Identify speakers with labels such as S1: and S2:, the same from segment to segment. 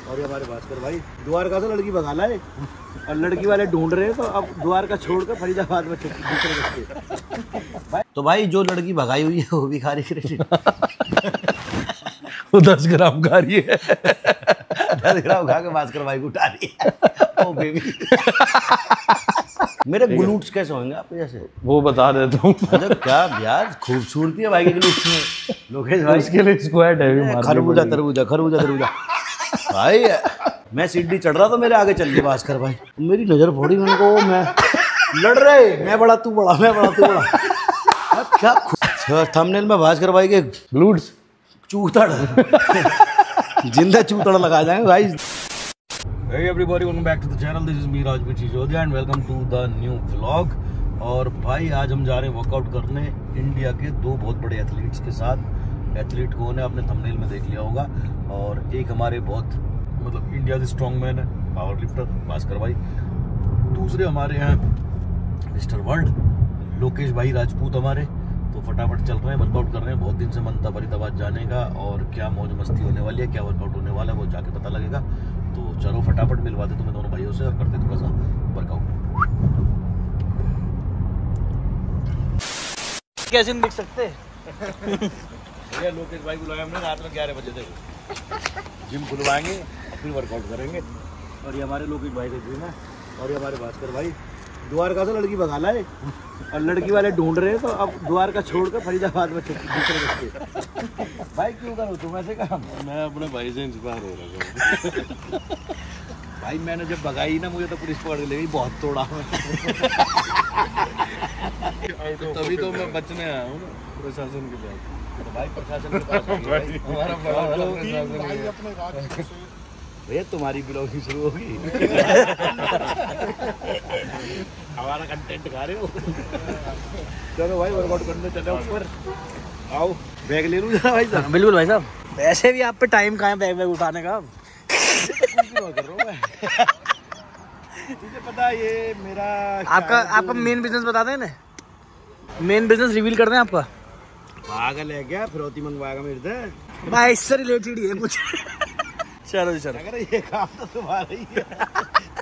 S1: और ये हमारे भास्कर भाई द्वारका से लड़की भगा लाए और लड़की वाले ढूंढ रहे हैं, तो अब द्वारका छोड़कर फरीदाबाद में दूसरे बच्चे। तो भाई जो लड़की भगाई हुई है वो भी खा रही है।
S2: वो 10 ग्राम खा रही है।
S1: 10 ग्राम खा के भास्कर भाई को उठा रही है। ओ बेबी मेरे ग्लूट्स कैसे होंगे आपके जैसे?
S2: वो बता देता हूँ।
S1: मतलब क्या यार खूबसूरती है भाई के ग्लूट्स में। लोकेश भाई
S2: इसके लिए स्क्वाड है।
S1: खरबूजा तरबूजा खरबूजा तरबूजा भाई। मैं सीढ़ी चढ़ रहा था, मेरे आगे चल गया भास्कर भाई, मेरी नजर फोड़ी। मैंने कहा मैं लड़ रहे, मैं बड़ा तू बड़ा, मैं बड़ा तू बड़ा। क्या थंबनेल में भास्कर भाई के
S2: ग्लूट्स
S1: चूतड़ जिंदा चूतड़ लगा जाएंगे भाई। Hey everybody, welcome back to the channel. This is me Rajput Sisodia and welcome to the new vlog. और भाई आज हम जा रहे हैं वर्कआउट करने इंडिया के दो बहुत बड़े एथलीट्स के साथ। एथलीट कौन है आपने थंबनेल में देख लिया होगा। और एक हमारे बहुत मतलब इंडिया के स्ट्रॉन्ग मैन है, पावर लिफ्टर भास्कर भाई। दूसरे हमारे हैं मिस्टर वर्ल्ड लोकेश भाई राजपूत हमारे। तो फटाफट चल रहे हैं, वर्कआउट कर रहे हैं। बहुत दिन से मन था फरीदाबाद जाने का, और क्या मौज मस्ती होने वाली है, क्या वर्कआउट होने वाला है वो जाके पता लगेगा। तो चलो फटाफट मिलवाते तुम्हें दोनों भाइयों से और करते थोड़ा सा वर्कआउट।
S3: कैसे नहीं दिख सकते?
S1: भैया लोकेश भाई बुलाया हमने रात में 11 बजे तक। जिम खुलवाएंगे फिर वर्कआउट करेंगे। और ये हमारे लोकेश भाई का जिम है। और ये हमारे भास्कर भाई द्वारका से लड़की भगा लाए और लड़की वाले ढूंढ रहे हैं, तो अब द्वारका छोड़कर फरीदाबाद में दूसरे बच्चे। भाई क्यों करो तुम ऐसे काम?
S2: मैं अपने भाई से इंस्पायर हो रहा हूँ।
S1: भाई मैंने जब भगाई ना, मुझे तो पुलिस पकड़ के ले गई, बहुत तोड़ा।
S2: तभी तो मैं बचने आया हूँ प्रशासन के पास।
S1: तो भाई प्रशासन के पास
S2: हमारा बड़ा वाला प्रशासन है।
S1: भैया तुम्हारी ब्लॉगिंग शुरू होगी। हमारा कंटेंट खा रहे हो। चलो भाई वर्कआउट करने चले ऊपर। आओ बैग ले लूँ जरा भाई साहब।
S3: बिल्कुल भाई साहब, वैसे भी आप पे टाइम कहाँ है बैग वैग उठाने का?
S1: कर रहा हूँ मैं। तुझे पता है ये मेरा
S3: आपका मेन बिजनेस बता दें ना, मेन बिजनेस रिवील कर दें आपका।
S1: पागल है क्या? फिरौती मंगवाएगा मेरे से?
S3: भाई इससे रिलेटेड ही है कुछ। चलो जी चलो।
S1: अगर ये काम तो तुम्हारा ही है,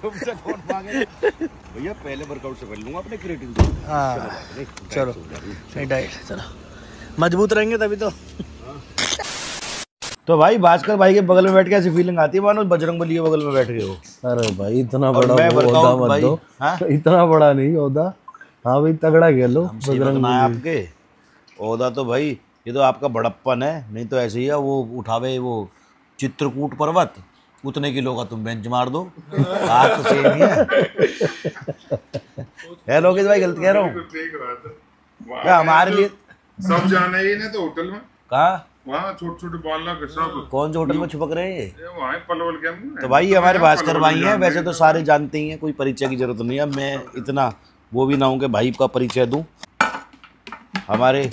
S1: तुमसे कौन मांगे? भैया पहले वर्कआउट से कर लूंगा अपने क्रिएटिव।
S3: चलो नहीं डाइट, चलो मजबूत रहेंगे तभी तो।
S1: तो भाई भास्कर भाई के बगल में बैठ के ऐसी फीलिंग आती है मानो बजरंगबली के बगल में बैठ गए हो।
S2: अरे भाई इतना बड़ा
S1: वर्कआउट
S2: मत
S1: भाई
S2: दो। इतना बड़ा नहीं ओदा। हाँ भाई तगड़ा खेलो बजरंग
S1: आपके ओदा। तो भाई ये तो आपका बड़प्पन है, नहीं तो ऐसे ही है। वो उठावे वो चित्रकूट पर्वत, उतने किलो का तुम बेंच मार दो। बात तो सेम ही है। लोकेश भाई गलत कह रहा हूँ क्या? हमारे लिए
S4: सब जाना ही ना, तो होटल में
S1: कहा
S4: वहाँ छोटे छोटे बाल के सब
S1: कौन से होटल में छुपक रहे हैं?
S4: वहाँ पलवल के अंदर।
S1: तो भाई हमारे भास्कर भाई हैं, वैसे तो सारे जानते ही हैं, कोई परिचय की जरूरत नहीं है। मैं इतना वो भी ना हूँ कि भाई का परिचय दूँ। हमारे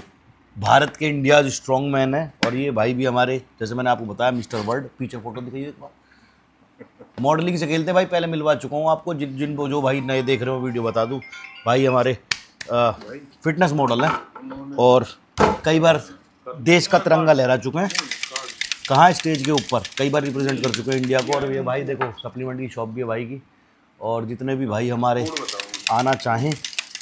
S1: भारत के इंडिया स्ट्रॉन्ग मैन है। और ये भाई भी हमारे, जैसे मैंने आपको बताया, मिस्टर वर्ल्ड। पीछे फोटो दिखाइए एक बार। मॉडलिंग से खेलते भाई, पहले मिलवा चुका हूँ आपको। जिन जो भाई नए देख रहे हो वीडियो बता दूँ, भाई हमारे फिटनेस मॉडल हैं और कई बार देश का तिरंगा लहरा चुके हैं। कहाँ स्टेज के ऊपर कई बार रिप्रेजेंट कर चुके हैं इंडिया को। और ये भाई देखो सप्लीमेंट की शॉप भी है भाई की। और जितने भी भाई हमारे आना चाहें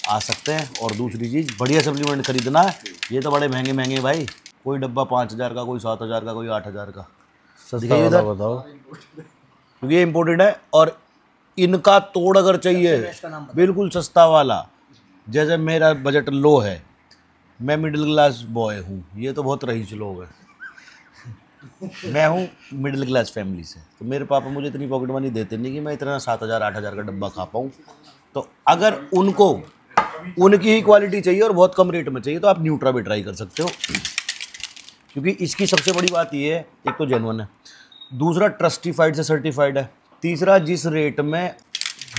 S1: आ सकते हैं। और दूसरी चीज़, बढ़िया सप्लीमेंट खरीदना है। ये तो बड़े महंगे महंगे भाई, कोई डब्बा 5,000 का, कोई 7,000 का, कोई 8,000 का।
S2: सस्ता वाला बताओ,
S1: क्योंकि ये इम्पोर्टेड है। और इनका तोड़ अगर चाहिए, बिल्कुल सस्ता वाला। जैसे मेरा बजट लो है, मैं मिडिल क्लास बॉय हूँ, ये तो बहुत रईस लोग हैं। मैं हूँ मिडिल क्लास फैमिली से, तो मेरे पापा मुझे इतनी पॉकेट मनी देते नहीं कि मैं इतना 7,000 8,000 का डब्बा खा पाऊँ। तो अगर उनको उनकी ही क्वालिटी चाहिए और बहुत कम रेट में चाहिए, तो आप न्यूट्रा भी ट्राई कर सकते हो। क्योंकि इसकी सबसे बड़ी बात ये है, एक तो जेन्युइन है, दूसरा ट्रस्टिफाइड से सर्टिफाइड है, तीसरा जिस रेट में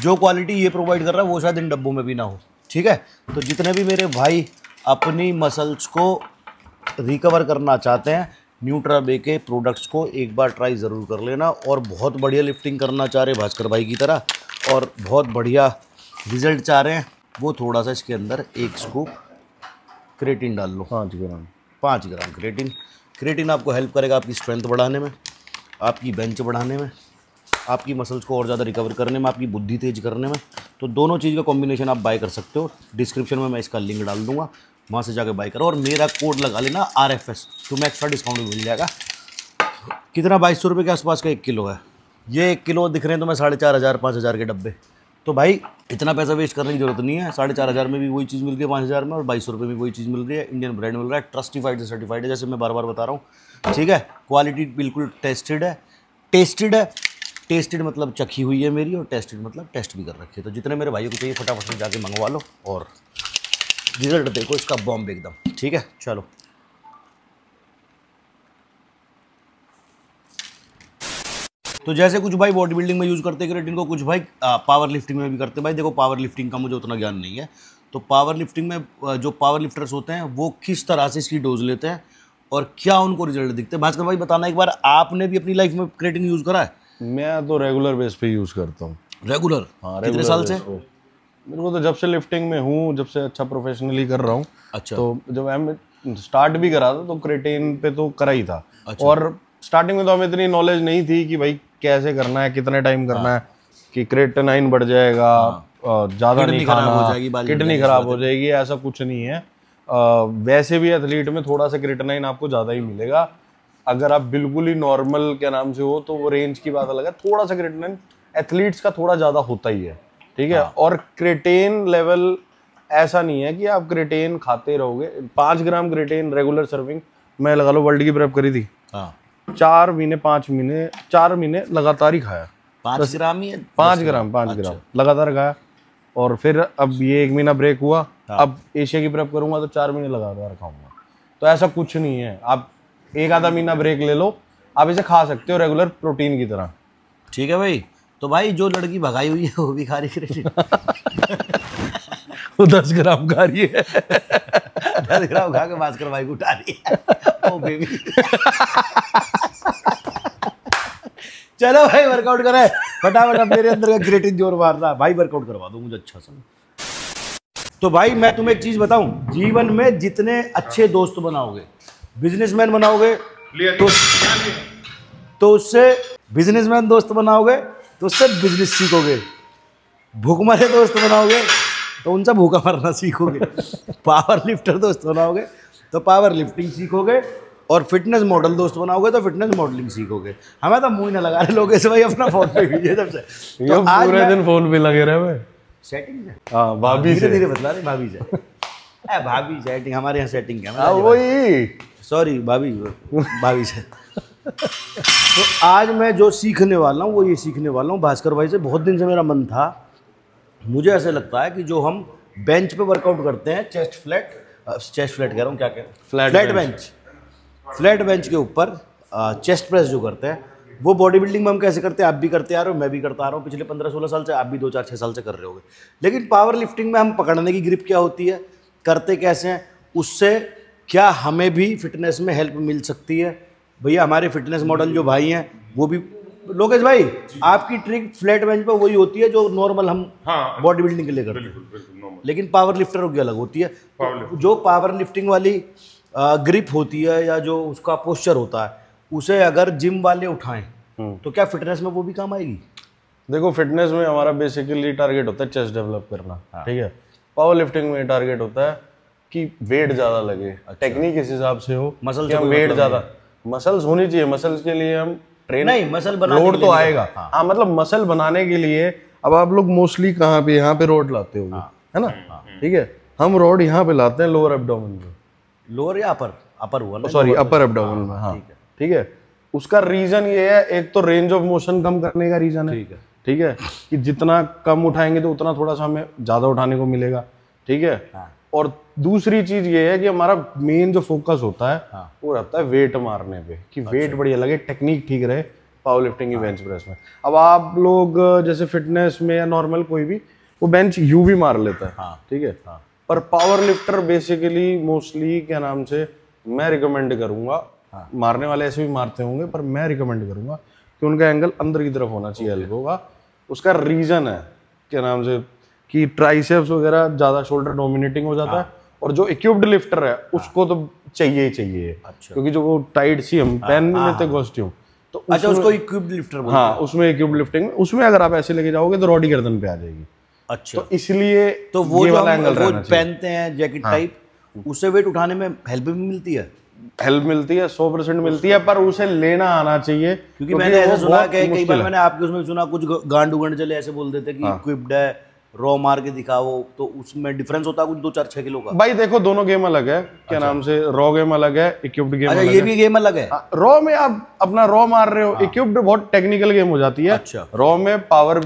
S1: जो क्वालिटी ये प्रोवाइड कर रहा है वो शायद इन डब्बों में भी ना हो। ठीक है, तो जितने भी मेरे भाई अपनी मसल्स को रिकवर करना चाहते हैं, न्यूट्राबे के प्रोडक्ट्स को एक बार ट्राई ज़रूर कर लेना। और बहुत बढ़िया लिफ्टिंग करना चाह रहे भास्कर भाई की तरह और बहुत बढ़िया रिजल्ट चाह रहे हैं, वो थोड़ा सा इसके अंदर एक स्कूप क्रेटिन डाल लो। 5 ग्राम क्रेटिन आपको हेल्प करेगा आपकी स्ट्रेंथ बढ़ाने में, आपकी बेंच बढ़ाने में, आपकी मसल्स को और ज़्यादा रिकवर करने में, आपकी बुद्धि तेज करने में। तो दोनों चीज़ का कॉम्बिनेशन आप बाय कर सकते हो। डिस्क्रिप्शन में मैं इसका लिंक डाल दूंगा, वहाँ से जाकर बाय करो और मेरा कोड लगा लेना RFS, तुम्हें एक्स्ट्रा डिस्काउंट भी मिल जाएगा। कितना 2200 रुपये के आसपास का 1 किलो है। ये 1 किलो दिख रहे हैं तो मैं 4500 5000 के डब्बे। तो भाई इतना पैसा वेस्ट करने की जरूरत नहीं है। 4500 में भी वही चीज़ मिल रही है 5000 में, और 2200 रुपये में वही चीज़ मिल रही है। इंडियन ब्रांड मिल रहा है, ट्रस्टिफाइड से सर्टिफाइड है, जैसे मैं बार बार बता रहा हूँ। ठीक है, क्वालिटी बिल्कुल टेस्टेड है। टेस्टेड मतलब चखी हुई है मेरी, और टेस्टेड मतलब टेस्ट भी कर रखी है। तो जितने मेरे भाइयों को चाहिए फटाफट से जाके मंगवा लो और रिजल्ट देखो इसका बॉम्ब एकदम। ठीक है, चलो। तो जैसे कुछ भाई बॉडी बिल्डिंग में यूज़ करते हैं क्रिएटिन को, कुछ भाई पावर लिफ्टिंग में भी करते हैं। भाई देखो, पावर लिफ्टिंग का मुझे उतना ज्ञान नहीं है, तो पावर लिफ्टिंग में जो पावर लिफ्टर्स होते हैं वो किस तरह से इसकी डोज लेते हैं और क्या उनको रिजल्ट दिखते हैं। भास्कर भाई बताना एक बार, आपने भी अपनी लाइफ में क्रिएटिन यूज़ करा है?
S2: मैं तो रेगुलर बेस पे यूज़ करता हूँ।
S1: रेगुलर?
S2: हाँ,
S1: कितने साल से?
S2: मेरे को तो जब से लिफ्टिंग में हूँ, जब से अच्छा प्रोफेशनली कर रहा हूँ।
S1: अच्छा।
S2: तो जब मैं स्टार्ट भी करा था तो क्रिएटिन पे तो करा ही था।
S1: अच्छा।
S2: और स्टार्टिंग में तो हमें इतनी नॉलेज नहीं थी कि भाई कैसे करना है, कितने टाइम करना है, कि क्रिएटिनाइन बढ़ जाएगा, ज़्यादा नहीं खाना, किडनी खराब हो जाएगी, ऐसा कुछ नहीं है। वैसे भी एथलीट में थोड़ा सा क्रिएटिनाइन आपको ज़्यादा ही मिलेगा। अगर आप बिल्कुल ही नॉर्मल के नाम से हो तो वो रेंज की बात अलग है। थोड़ा सा क्रिएटिनाइन एथलीट्स का थोड़ा ज़्यादा होता ही है, ठीक है। और क्रिएटिन लेवल ऐसा नहीं है कि आप क्रिएटिन खाते रहोगे। 5 ग्राम क्रिएटिन रेगुलर सर्विंग, मैं लगा लो वर्ल्ड की प्रेप करी थी, 4 महीने 5 महीने 4 महीने लगातार ही खाया।
S1: 5 ग्राम ही?
S2: 5 ग्राम लगातार खाया। और फिर अब ये 1 महीना ब्रेक हुआ। अब एशिया की प्रेप करूंगा तो 4 महीने लगातार खाऊंगा। तो ऐसा कुछ नहीं है, आप 1 आधा महीना ब्रेक ले लो, आप इसे खा सकते हो रेगुलर प्रोटीन की तरह।
S1: ठीक है भाई। तो भाई जो लड़की भगाई हुई है वो भी खा रही है
S2: वो 10 ग्राम खा रही है
S1: 10 ग्राम खा के भास्कर भाई को उठा रही है। ओ बेबी चलो भाई वर्कआउट करें फटाफट। अब मेरे अंदर का क्रिएटिन जोर मार रहा भाई, वर्कआउट करवा दो मुझे अच्छा सा। तो भाई मैं तुम्हें एक चीज बताऊं, जीवन में जितने अच्छे दोस्त बनाओगे, बिजनेसमैन बनाओगे तो उससे बिजनेसमैन दोस्त बनाओगे तो उससे बिजनेस सीखोगे। भूखमरे दोस्त बनाओगे तो उनसे भूखा मरना सीखोगे। पावर लिफ्टर दोस्त बनाओगे तो पावर लिफ्टिंग सीखोगे, और फिटनेस मॉडल दोस्त बनाओगे तो फिटनेस मॉडलिंग सीखोगे। हमें तो मुंह ना लगा रहे लोग ऐसे भाई अपना फोन पे कीजिए सबसे।
S2: तो आज पूरे दिन फोन पे लगे रहे हुए
S1: सेटिंग है।
S2: हाँ, भाभी से
S1: धीरे बतला रहे, भाभी से भाभी सेटिंग, हमारे यहाँ सेटिंग है।
S2: वही
S1: सॉरी भाभी से। तो आज मैं जो सीखने वाला हूँ वो ये सीखने वाला हूँ भास्कर भाई से। बहुत दिन से मेरा मन था, मुझे ऐसे लगता है कि जो हम बेंच पे वर्कआउट करते हैं, चेस्ट फ्लैट कह रहा हूँ, क्या कह रहा हूँ, फ्लैट बेंच के ऊपर चेस्ट प्रेस जो करते हैं, वो बॉडी बिल्डिंग में हम कैसे करते हैं, आप भी करते आ रहे हो, मैं भी करता आ रहा हूँ पिछले 15-16 साल से, आप भी 2-4-6 साल से कर रहे होगे। लेकिन पावर लिफ्टिंग में हम पकड़ने की ग्रिप क्या होती है, करते कैसे हैं, उससे क्या हमें भी फिटनेस में हेल्प मिल सकती है। भैया हमारे फिटनेस मॉडल जो भाई हैं वो भी, लोकेश भाई आपकी ट्रिक फ्लैट बेंच पर वही होती है जो नॉर्मल हम बॉडी बिल्डिंग के लिए करते हैं, लेकिन पावर लिफ्टर की अलग होती है। जो पावर लिफ्टिंग वाली ग्रिप होती है या जो उसका पोस्चर होता है, उसे अगर जिम वाले उठाएं तो क्या फिटनेस में वो भी काम आएगी?
S2: देखो, फिटनेस में हमारा बेसिकली टारगेट होता है चेस्ट डेवलप करना, ठीक है। पावर लिफ्टिंग में टारगेट होता है कि वेट ज़्यादा लगे। टेक्निक इस हिसाब से हो, मसल हम वेट ज़्यादा, मसल्स होनी चाहिए, मसल्स के लिए हम ट्रेन
S1: नहीं, मसल बनाने
S2: रोड तो आएगा। हाँ, मतलब मसल बनाने के लिए अब आप लोग मोस्टली कहाँ पे, यहाँ पे रोड लाते हो, है ना, ठीक है। हम रोड यहाँ पे लाते हैं लोअर एब्डोमेन में,
S1: लोअर या अपर हुआ ना,
S2: सॉरी अपर एब्डोमेन में, हाँ ठीक है। उसका रीजन ये है, एक तो रेंज ऑफ मोशन कम करने का रीजन है, ठीक है, कि जितना कम उठाएंगे तो उतना थोड़ा सा हमें ज्यादा उठाने को मिलेगा, ठीक है। और दूसरी चीज ये है कि हमारा मेन जो फोकस होता है वो रहता है वेट मारने पे, कि वेट बढ़िया लगे, टेक्निक ठीक रहे पावर लिफ्टिंग की बेंच प्रेस में। अब आप लोग जैसे फिटनेस में या नॉर्मल कोई भी, वो बेंच यू भी मार लेता है, ठीक है, पर पावर लिफ्टर बेसिकली मोस्टली क्या नाम से मैं रिकमेंड करूंगा, मारने वाले ऐसे भी मारते होंगे, पर मैं रिकमेंड करूंगा कि उनका एंगल अंदर की तरफ होना चाहिए एल्बो का। उसका रीजन है क्या नाम से कि ट्राइसेप्स वगैरह ज़्यादा शोल्डर डोमिनेटिंग हो जाता है, और जो इक्विप्ड लिफ्टर है उसको तो चाहिए ही चाहिए, क्योंकि जो वो टाइट सी हम पहन नहीं लेते कॉस्ट्यूम, तो
S1: अच्छा, उसको इक्विप्ड लिफ्टर बोलते
S2: हाँ, उसमें इक्विप्ड लिफ्टिंग में, उसमें अगर आप ऐसे लेके जाओगे तो रॉड ही गर्दन पे आ जाएगी।
S1: हैं। अच्छा,
S2: तो इसलिए
S1: तो वो
S2: ये
S1: जो
S2: वाला
S1: हम
S2: एंगल
S1: वो
S2: रहना चाहिए।
S1: पहनते हैं जैकेट टाइप, उससे वेट उठाने में हेल्प भी मिलती है।
S2: हेल्प मिलती है, 100% मिलती है, पर उसे लेना आना चाहिए,
S1: क्योंकि मैंने ऐसा
S2: वो
S1: सुना
S2: बहुत
S1: कि कई
S2: मुश्किल
S1: बार
S2: है।
S1: मैंने आपके उसमें सुना कुछ गांड उगंड चले ऐसे बोल देते कि इक्विप्ड है, रॉ मार के दिखाओ, तो उसमें डिफरेंस होता है कुछ 2-4-6 किलो का।
S2: भाई देखो, दोनों गेम अलग है, क्या नाम से, रॉ गेम अलग है, इक्विप्ड गेम
S1: अच्छा,
S2: अलग
S1: ये
S2: है।
S1: भी गेम अलग है।
S2: रॉ में आप अपना रॉ मार रहे हो, इक्विप्ड बहुत टेक्निकल गेम हो जाती है।
S1: अच्छा।
S2: रॉ में पावर,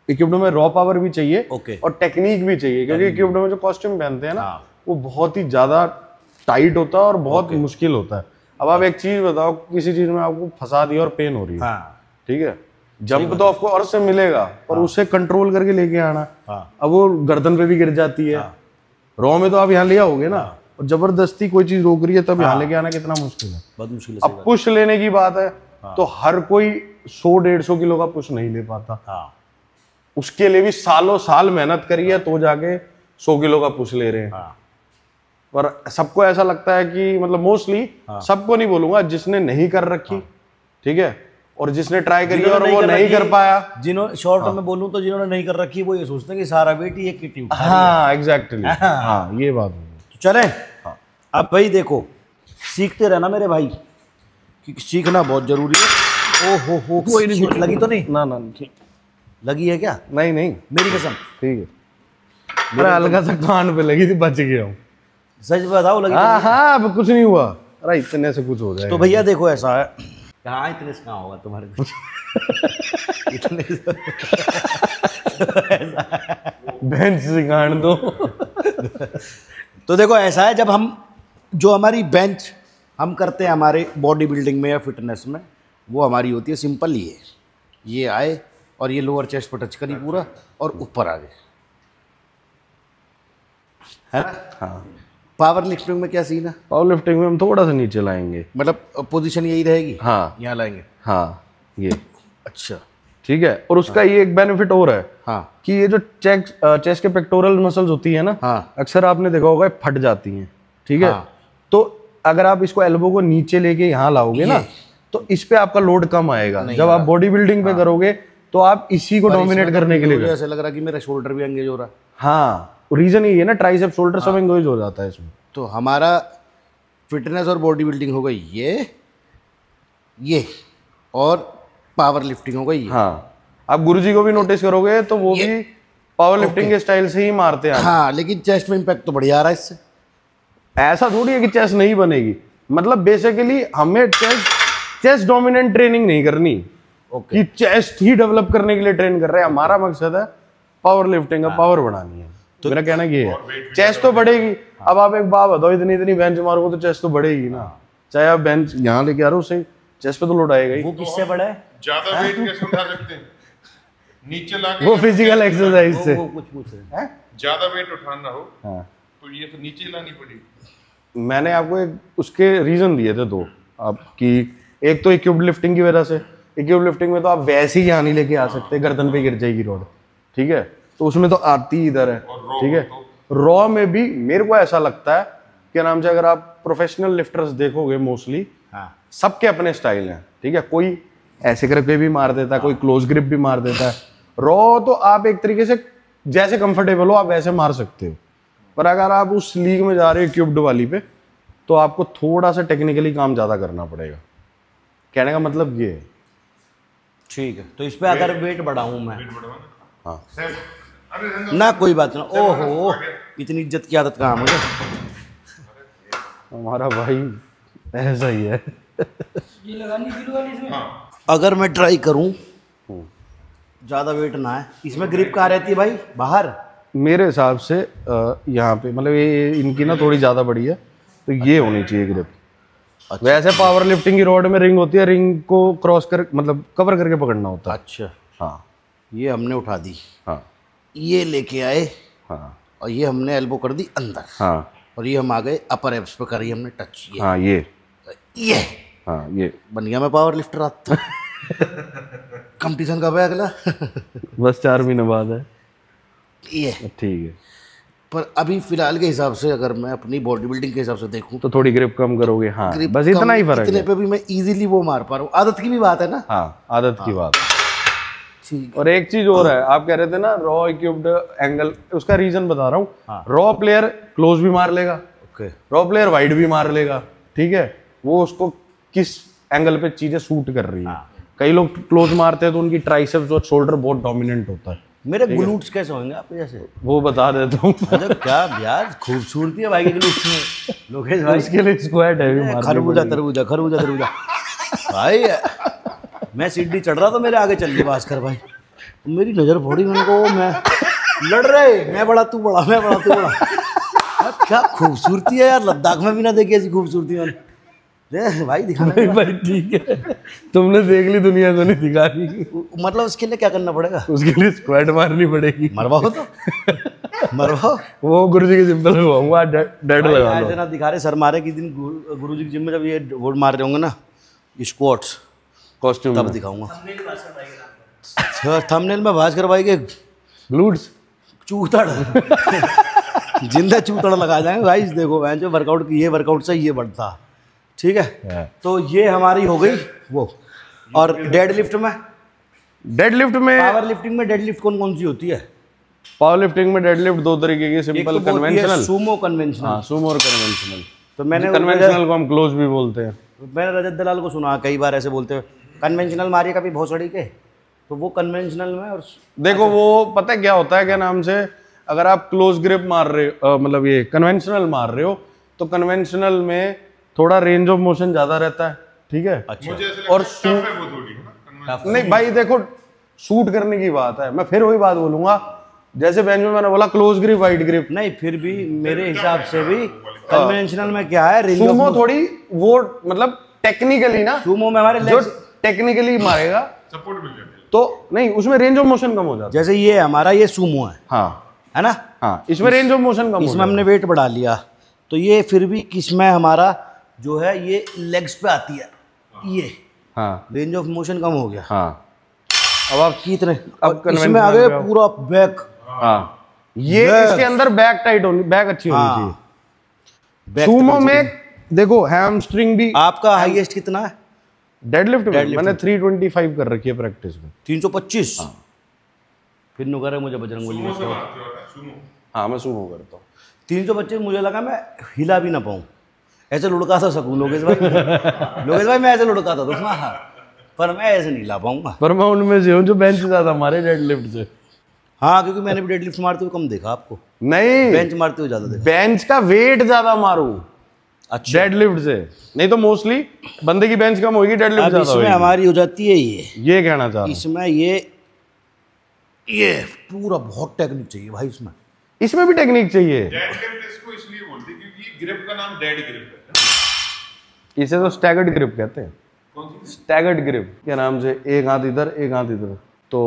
S2: इक्विप्ड में रॉ पावर भी चाहिए
S1: ओके।
S2: और टेक्निक भी चाहिए, क्योंकि इक्विप्ड में जो कॉस्ट्यूम पहनते हैं ना,
S1: हाँ।
S2: वो बहुत ही ज्यादा टाइट होता है और बहुत मुश्किल होता है। अब आप एक चीज बताओ, किसी चीज में आपको फंसा दिया और पेन हो रही है,
S1: हाँ
S2: ठीक है, जंप तो आपको और से मिलेगा, पर उसे कंट्रोल करके लेके आना, अब वो गर्दन पे भी गिर जाती है। रॉ में तो आप यहाँ ले आओगे ना, और जबरदस्ती कोई चीज रोक रही है तब यहाँ लेके आना कितना मुश्किल है।
S1: बहुत मुश्किल है।
S2: अब पुश लेने की बात है तो हर कोई 100-150 किलो का पुश नहीं ले पाता।
S1: हाँ,
S2: उसके लिए भी सालों साल मेहनत करी है तो जाके 100 किलो का पुश ले रहे हैं।
S1: हाँ।
S2: पर सबको ऐसा लगता है कि, मतलब मोस्टली, सबको नहीं बोलूंगा, जिसने नहीं कर रखी, ठीक है, और जिसने ट्राई करी और वो नहीं कर पाया,
S1: जिन्होंने शॉर्ट में बोलूं तो जिन्होंने नहीं कर रखी वो ये सोचते हैं कि सारा वेट ही एक किटी उठा।
S2: हाँ एग्जैक्टली, हाँ ये बात है।
S1: तो चले अब भाई देखो, सीखते रहना मेरे भाई, क्योंकि सीखना बहुत जरूरी है। ओ हो, कोई नहीं लगी तो नहीं?
S2: ना ना,
S1: लगी है क्या?
S2: नहीं नहीं,
S1: मेरी कसम,
S2: ठीक है, मेरा हल्का सा कान पे लगी थी, बच गया हूँ।
S1: सच बताओ, लगी तो
S2: हाँ
S1: नहीं?
S2: हाँ, अब कुछ नहीं हुआ, अरे इतने से कुछ हो जाएगा।
S1: तो भैया देखो ऐसा है, कहाँ इतने से कहाँ होगा तुम्हारे कुछ इतने से
S2: बेंच से गाड़ दो।
S1: तो देखो ऐसा है, जब हम जो हमारी बेंच हम करते हैं हमारे बॉडी बिल्डिंग में या फिटनेस में, वो हमारी होती है सिंपल, ये आए और ये लोअर चेस्ट पर टच करी पूरा और ऊपर आ गए, है ना?
S2: हाँ,
S1: पावर लिफ्टिंग में क्या सीन है?
S2: पावर लिफ्टिंग में हम थोड़ा सा नीचे लाएंगे।
S1: मतलब पोजीशन यही रहेगी?
S2: हाँ
S1: यहाँ लाएंगे।
S2: हाँ, ये
S1: अच्छा,
S2: ठीक है। और उसका ये एक बेनिफिट और है,
S1: हाँ,
S2: कि ये जो चेस्ट के पेक्टोरल मसल्स होती है ना,
S1: हाँ,
S2: अक्सर आपने देखा होगा फट जाती हैं, ठीक है।
S1: हाँ।
S2: तो अगर आप इसको एल्बो को नीचे लेके यहाँ लाओगे ना, तो इस पे आपका लोड कम आएगा। जब आप बॉडी बिल्डिंग पे करोगे तो आप इसी को डोमिनेट करने के लिए
S1: मुझे ऐसा लग रहा है कि मेरा शोल्डर भी एंगेज हो रहा है।
S2: हाँ, रीजन ये है ना, ट्राइसेप शोल्डर सब एंगेज हो जाता है इसमें।
S1: तो हमारा फिटनेस और बॉडी बिल्डिंग हो गई ये और पावर लिफ्टिंग हो गई ये।
S2: हाँ, आप गुरुजी को भी नोटिस करोगे तो वो भी पावर लिफ्टिंग के स्टाइल से ही मारते हैं।
S1: हाँ, लेकिन चेस्ट में इम्पैक्ट तो बढ़िया आ रहा है इससे।
S2: ऐसा थोड़ी है कि चेस्ट नहीं बनेगी, मतलब बेसिकली हमें चेस्ट डोमिनेंट ट्रेनिंग नहीं करनी, कि चेस्ट ही डेवलप करने के लिए ट्रेन कर रहे हैं। हमारा मकसद है पावर लिफ्टिंग का पावर बढ़ानी है। तो मेरा कहना ये है, चेस्ट तो बढ़ेगी। अब आप एक बात बताओ, इतनी बेंच मारोगे तो चेस्ट तो बढ़ेगी ना। चाहे आप बेंच यहाँ लेके आ रहे हो, उससे चेस्ट पे तो लोड आएगा ही।
S1: वो किससे बड़ा है?
S4: ज्यादा वेट कैसे उठा सकते हैं? नीचे लाके
S2: वो फिजिकल एक्सरसाइज से।
S1: वो कुछ पूछ रहे हैं।
S4: ज्यादा वेट उठाना हो
S2: हाँ,
S4: तो ये फिर नीचे लानी पड़ेगी।
S2: मैंने आपको एक उसके रीजन दिए थे दो, आपकी एक तो इक्विप्ड लिफ्टिंग की वजह से। इक्विप्ड लिफ्टिंग में तो आप वैसे ही यहाँ नहीं लेके आ सकते, गर्दन पे गिर जाएगी रॉड, ठीक है। तो उसमें तो आती इधर है, ठीक है। रॉ में भी मेरे को ऐसा लगता है, क्या नाम से, अगर आप प्रोफेशनल लिफ्टर्स देखोगे मोस्टली,
S1: हाँ,
S2: सबके अपने स्टाइल हैं, ठीक है। कोई ऐसे करके भी मार देता है, कोई क्लोज ग्रिप भी मार देता है। रॉ तो आप एक तरीके से जैसे कंफर्टेबल हो आप वैसे मार सकते हो, पर अगर आप उस लीग में जा रहे हो क्यूब्ड वाली पे, तो आपको थोड़ा सा टेक्निकली काम ज़्यादा करना पड़ेगा। कहने का मतलब ये है।
S1: ठीक है। तो इस पे अगर वेट बढ़ाऊं मैं,
S2: हाँ,
S4: अरे
S1: ना कोई बात ना, ओहो इतनी इज्जत की आदत कहाँ मुझे।
S2: हमारा भाई ऐसा ही है।
S1: अगर मैं ट्राई करूं, ज़्यादा वेट ना है इसमें, ग्रिप कहाँ रहती है भाई? बाहर?
S2: मेरे हिसाब से यहाँ पे, मतलब ये इनकी ना थोड़ी ज़्यादा बड़ी है, तो ये होनी चाहिए ग्रिप।
S1: अच्छा।
S2: वैसे पावर लिफ्टिंग की रॉड में रिंग होती है, रिंग को क्रॉस कर, मतलब कवर करके पकड़ना होता है।
S1: अच्छा,
S2: हाँ
S1: ये हमने उठा दी,
S2: हाँ
S1: ये लेके आए,
S2: हाँ
S1: और ये हमने एल्बो कर दी अंदर,
S2: हाँ
S1: और ये हम आ गए अपर एब्स पे, करी हमने टच।
S2: हाँ, ये
S1: ये बन गया मैं पावर लिफ्टर। आता कंपटीशन कब है अगला?
S2: बस 4 महीने बाद है।
S1: ये
S2: ठीक है।
S1: पर अभी फिलहाल के हिसाब से अगर मैं अपनी बॉडी बिल्डिंग के हिसाब से देखूं
S2: तो थोड़ी ग्रिप कम करोगे। हाँ
S1: grip
S2: बस इतना
S1: कम,
S2: ही फर्क
S1: इतने
S2: है।
S1: पे भी मैं इजीली वो मार पा रहा हूँ। आदत की भी बात है ना।
S2: हाँ आदत की बात है।
S1: ठीक।
S2: और एक चीज और है, आप कह रहे थे ना रॉ इक्विप्ड एंगल, उसका रीजन बता रहा हूँ। रॉ प्लेयर क्लोज भी मार लेगा,
S1: ओके।
S2: रॉ प्लेयर वाइड भी मार लेगा, ठीक है। वो उसको किस एंगल पे चीजें सूट कर रही है। कई लोग क्लोज मारते हैं तो उनकी ट्राइसेप्स और शोल्डर बहुत डोमिनेंट होता है।
S1: मेरे ग्लूट्स कैसे होंगे आपके जैसे?
S2: वो बता देता हूँ।
S1: मतलब क्या यार खूबसूरती है भाई के ग्लूट्स में लोकेश भाई।
S2: उसके लिए स्क्वाट है भी
S1: खरबूजा तरबूजा खरबूजा तरबूजा भाई। मैं सीढ़ी चढ़ रहा था, मेरे आगे चल गई भास्कर भाई, मेरी नजर फोड़ी। मैंने कहा मैं लड़ रहे, मैं बड़ा तू बड़ा, मैं बड़ा तू बड़ा। यार क्या खूबसूरती है यार, लद्दाख में भी ना देखी ऐसी खूबसूरती मैंने। दे भाई दिखाना
S2: नहीं भाई ठीक है, तुमने देख ली, दुनिया तो नहीं दिखा रही।
S1: मतलब उसके लिए क्या करना पड़ेगा?
S2: उसके लिए स्क्वाट मारनी पड़ेगी।
S1: मरवाओ तो मरवाओ।
S2: वो गुरुजी की सिंपल लगवाऊंगा, डेड लगा लो।
S1: ऐसे ना दिखा रहे सर मारे किस दिन गुरुजी की जिम में जब ये वो मार रहे होंगे ना स्क्वाट्स
S2: कॉस्ट्यूम
S1: तब दिखाऊंगा। थंबनेल में भास्कर भाई के
S2: ग्लूट्स
S1: चूतड़ जिंदा चूतड़ लगा जाएंगे भाई। देखो भाई जो वर्कआउट की, ये वर्कआउट से ये बढ़ता, ठीक है। तो ये हमारी हो गई वो। और डेड लिफ्ट में, पावर लिफ्टिंग में डेड लिफ्ट कौन कौन सी होती है?
S2: पावर लिफ्टिंग में डेडलिफ्ट दो तरीके की, सिंपल कन्वेंशनल,
S1: सूमो कन्वेंशनल।
S2: हाँ सूमो और कन्वेंशनल।
S1: तो मैंने
S2: कन्वेंशनल को हम क्लोज भी बोलते हैं।
S1: मैंने रजत दलाल को सुना कई बार ऐसे बोलते हुए, कन्वेंशनल मारिए कभी भोसड़ी के, तो वो कन्वेंशनल में। और
S2: देखो वो पता है क्या होता है, क्या नाम से, अगर आप क्लोज ग्रिप मार रहे हो, मतलब ये कन्वेंशनल मार रहे हो, तो कन्वेंशनल में थोड़ा रेंज ऑफ मोशन ज्यादा रहता है, ठीक है।
S1: अच्छा।
S2: और नहीं भाई देखो शूट करने की बात है, मैं फिर वही बात बोलूंगा, जैसे बेंच में मैंने बोला क्लोज ग्रिप वाइड ग्रिप।
S1: नहीं फिर भी मेरे हिसाब से भी कन्वेंशनल में क्या है, रेंज ऑफ
S2: सूमो थोड़ी वो मतलब टेक्निकली ना,
S1: सूमो में हमारे
S2: जो टेक्निकली मारेगा
S4: सपोर्ट मिल जाती है।
S2: तो नहीं, उसमें रेंज ऑफ मोशन कम हो जाता है।
S1: जैसे ये हमारा ये सूमो है ना।
S2: हाँ इसमें रेंज ऑफ मोशन कम,
S1: इसमें हमने वेट बढ़ा लिया, तो ये फिर भी किसमें हमारा जो है ये लेग्स पे आती है, ये
S2: हाँ
S1: रेंज ऑफ मोशन कम हो गया।
S2: हाँ अब आप
S1: कितने
S2: अब
S1: इसमें आ गए पूरा बैक।
S2: हाँ ये इसके अंदर बैक टाइट होनी, बैक अच्छी होनी चाहिए।
S1: बैक
S2: सूमो में देखो हैमस्ट्रिंग भी।
S1: आपका हाईएस्ट कितना है?
S2: डेडलिफ्ट में मैंने 325 कर रखी है प्रैक्टिस में।
S1: 325। फिर नु करे मुझे बजरंगबली में
S2: हाँ मैं सूमो करता हूँ।
S1: 325 मुझे लगा मैं हिला भी ना पाऊँ, ऐसे लुढ़का सा सकूँ लोकेश भाई। लोकेश भाई मैं ऐसे लुढ़का था दूसरा, पर मैं ऐसे नहीं ला पाऊंगा।
S2: पर मैं उनमें से हूँ जो बेंच ज्यादा मारे डेडलिफ्ट से।
S1: हाँ क्योंकि मैंने भी डेडलिफ्ट मारते हुए कम देखा आपको,
S2: नहीं
S1: बेंच मारते हुए ज्यादा देखा।
S2: बेंच का वेट ज्यादा मारू
S1: अच्छा
S2: डेडलिफ्ट से, नहीं तो मोस्टली बंदे की बेंच कम होगी, डेडलिफ्ट
S1: अब
S2: ज्यादा
S1: इसमें
S2: होगी।
S1: हमारी हो जाती है
S2: ये कहना चाह रहा हूँ।
S1: इसमें ये पूरा बहुत टेक्निक चाहिए भाई इसमें।
S2: इसमें भी टेक्निक चाहिए।
S4: डेड ग्रिप इसको इसलिए बोलते हैं क्योंकि ग्रिप का नाम डेड ग्रिप है।
S2: इसे तो स्टैगर्ड ग्रिप कहते हैं।
S4: कौन सी?
S2: स्टैगर्ड ग्रिप क्या नाम से, एक हाथ इधर एक हाथ इधर, तो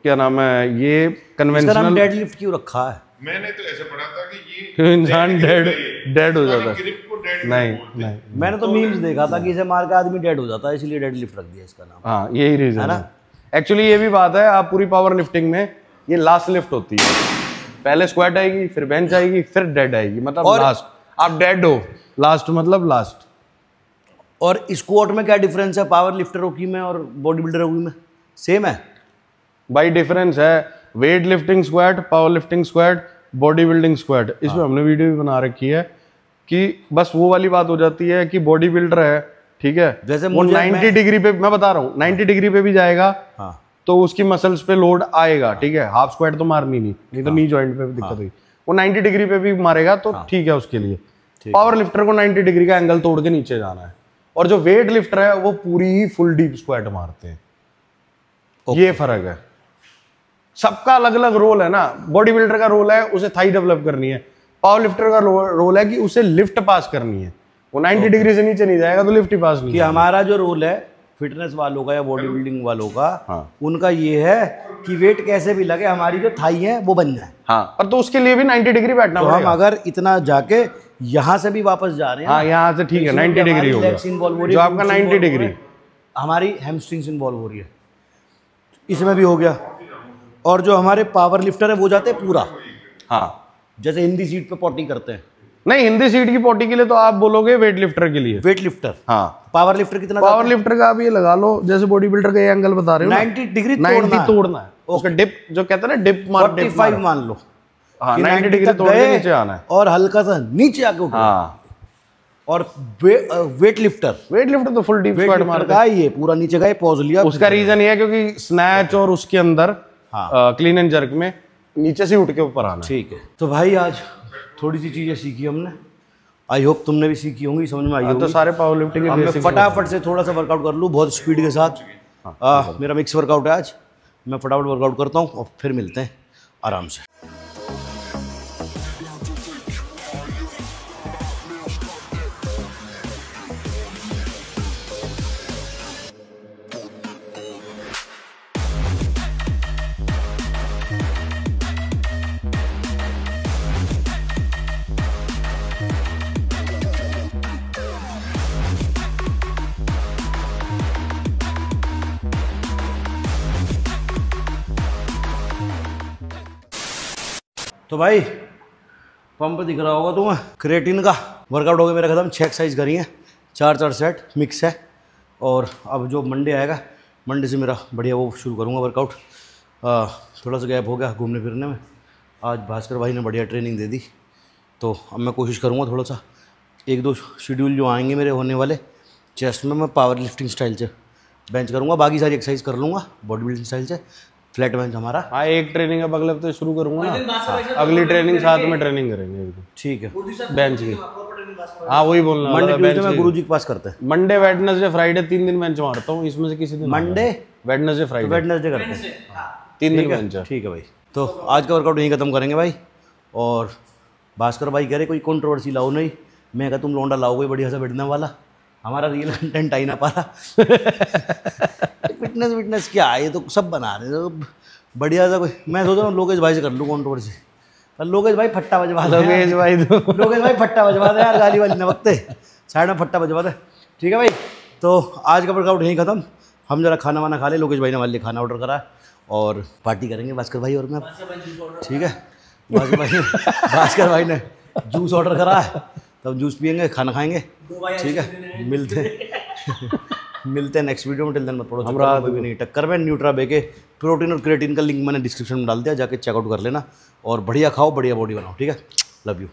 S2: क्या नाम है ये
S1: इसका नाम
S2: कन्वेंशनल।
S1: डेडलिफ्ट क्यों रखा है?
S4: मैंने तो ऐसे पढ़ा था कि ये
S2: क्यों इंसान डेड हो जाता है।
S4: ग्रिप को डेड
S2: नहीं नहीं
S1: मैंने तो मीम्स देखा था कि इसे मार के आदमी डेड हो जाता है, इसलिए डेडलिफ्ट रख दिया इसका नाम।
S2: हाँ यही रीजन
S1: है ना?
S2: है। एक्चुअली ये भी बात है, आप पूरी पावर लिफ्टिंग में ये लास्ट लिफ्ट होती है, पहले स्क्वाट आएगी, फिर बेंच आएगी, फिर डेड आएगी, मतलब लास्ट आप डेड हो, लास्ट मतलब लास्ट।
S1: और स्क्वाट में क्या डिफरेंस है पावर लिफ्टरों की में और बॉडी बिल्डरों की में? सेम है
S2: भाई डिफरेंस है, weight lifting squat, power lifting squat, body building squat. इसमें हमने वीडियो भी बना रखी है कि बस वो वाली बात हो जाती है कि बॉडी बिल्डर है, ठीक है,
S1: जैसे
S2: वो 90 डिग्री पे, मैं बता रहा हूँ 90 डिग्री पे भी जाएगा
S1: हाँ।
S2: तो उसकी मसल्स पे लोड आएगा, ठीक है। हाफ स्क्वाट तो मारनी नहीं तो नी जॉइंट पे दिक्कत हुई। वो 90 डिग्री पे भी मारेगा तो ठीक है उसके लिए। पावर लिफ्टर को 90 डिग्री का एंगल तोड़ के नीचे जाना है, और जो वेट लिफ्टर है वो पूरी ही फुल डीप स्क्वाट मारते हैं। ये फर्क है, सबका अलग अलग रोल है ना। बॉडी बिल्डर का रोल है उसे थाई डेवलप करनी है, पावर लिफ्टर का रोल है कि उसे लिफ्ट पास करनी है। वो 90 डिग्री से नीचे नहीं जाएगा तो लिफ्ट ही पास नहीं।
S1: कि हमारा जो रोल है फिटनेस वालों का या बॉडी बिल्डिंग वालों का, उनका ये है कि वेट कैसे भी लगे हमारी जो थाई है वो बन जाए।
S2: हाँ पर तो उसके लिए भी 90 डिग्री बैठना
S1: तो
S2: पड़ेगा।
S1: हम अगर इतना जाके यहाँ से भी वापस जा रहे हैं,
S2: हाँ यहाँ से ठीक है 90 डिग्री हो गया, जो आपका 90 डिग्री,
S1: हमारी हैमस्ट्रिंग्स इन्वॉल्व हो रही है, इसमें भी हो गया। और जो हमारे पावर लिफ्टर है वो जाते हैं पूरा।
S2: हाँ
S1: जैसे हिंदी सीट पे पॉटी करते हैं।
S2: नहीं, हिंदी सीट की पॉटी के लिए तो आप बोलोगे वेट लिफ्टर के लिए।
S1: वेट लिफ्टर,
S2: हाँ।
S1: पावर लिफ्टर कितना?
S2: पावर लिफ्टर का आप ये लगा लो, जैसे बॉडी बिल्डर का ये एंगल बता रहे हो
S1: 90 डिग्री
S2: 90 तोड़ना है। उसका डिप जो कहते हैं ना, डिप मार,
S1: 45 मान लो।
S2: हाँ,
S1: कि
S2: 90 डिग्री तोड़ के नीचे आना है।
S1: और हल्का सा नीचे आके उठना।
S2: हाँ।
S1: और वेट लिफ्टर
S2: तो फुल डीप स्क्वाट मार
S1: का ये पूरा नीचे गए, पॉज लिया।
S2: उसका रीजन ये है क्योंकि स्नैच और उसके अंदर क्लीन एंड जर्क में नीचे से उठ के ऊपर आना।
S1: ठीक है। तो भाई आज थोड़ी सी चीजें सीखी हमने, आई होप तुमने भी सीखी होंगी, समझ में आई होगी।
S2: तो सारे पावर लिफ्टिंग
S1: मैं फटाफट से थोड़ा सा वर्कआउट कर लूँ बहुत स्पीड के साथ। मेरा मिक्स वर्कआउट है आज, मैं फटाफट वर्कआउट करता हूँ और फिर मिलते हैं आराम से। तो भाई पंप दिख रहा होगा तुम्हें, क्रिएटिन का वर्कआउट हो गया मेरा खत्म। 6 एक्सरसाइज करी हैं, 4 सेट मिक्स है। और अब जो मंडे आएगा, मंडे से मेरा बढ़िया वो शुरू करूँगा वर्कआउट। थोड़ा सा गैप हो गया घूमने फिरने में, आज भास्कर भाई ने बढ़िया ट्रेनिंग दे दी, तो अब मैं कोशिश करूँगा थोड़ा सा 1-2 शेड्यूल जो आएंगे मेरे होने वाले चेस्ट में, मैं पावर लिफ्टिंग स्टाइल से बेंच करूँगा, बाकी सारी एक्सरसाइज कर लूँगा बॉडी बिल्डिंग स्टाइल से। फ्लैट बेंच हमारा।
S2: हाँ, एक ट्रेनिंग अब अगले हफ्ते शुरू करूंगा ना, अगली ट्रेनिंग साथ में ट्रेनिंग करेंगे।
S1: ठीक है,
S2: बेंच की। हाँ, वही बोलना।
S1: मंडे ट्यूसडे में गुरुजी के पास करते हैं।
S2: मंडे वेडनेसडे फ्राइडे 3 दिन बेंच मारता हूँ, इसमें से किसी दिन
S1: मंडे
S2: वेडनेसडे फ्राइडे
S1: वेडनेसडे करते हैं,
S2: 3 दिन बेंच।
S1: ठीक है भाई, तो आज का वर्कआउट यहीं खत्म करेंगे भाई। और भास्कर भाई कह रहे कोई कंट्रोवर्सी लाओ नहीं, मैं कहा तुम लौंडा लाओ कोई बढ़िया सा बैठने वाला, हमारा रियल कंटेंट आई ना पा रहा। फिटनेस क्या है, ये तो सब बना रहे हैं बढ़िया सा। कोई मैं सोच रहा हूँ लोकेश भाई से कर लूँ कंट्रोवर्सी, पर लोकेश भाई फट्टा बजवा दे। लोकेश भाई फट्टा बजवा दे यार, गाली वाली नमकते साइड में फट्टा बजवा दे। ठीक है भाई, तो आज का वर्कआउट यहीं खत्म। हम जरा खाना वाना खा ले, लोकेश भाई ने हमारे लिए खाना ऑर्डर करा है और पार्टी करेंगे भास्कर भाई और मैं। ठीक है, भास्कर भाई ने जूस ऑर्डर करा है, तब जूस पियेंगे, खाना खाएंगे। ठीक है, मिलते हैं नेक्स्ट वीडियो में। टिल देन मत पड़ो, हम रात भी नहीं टक्कर में। न्यूट्रा बे के प्रोटीन और क्रिएटिन का लिंक मैंने डिस्क्रिप्शन में डाल दिया, जाके चेकआउट कर लेना और बढ़िया खाओ, बढ़िया बॉडी बनाओ। ठीक है, लव यू।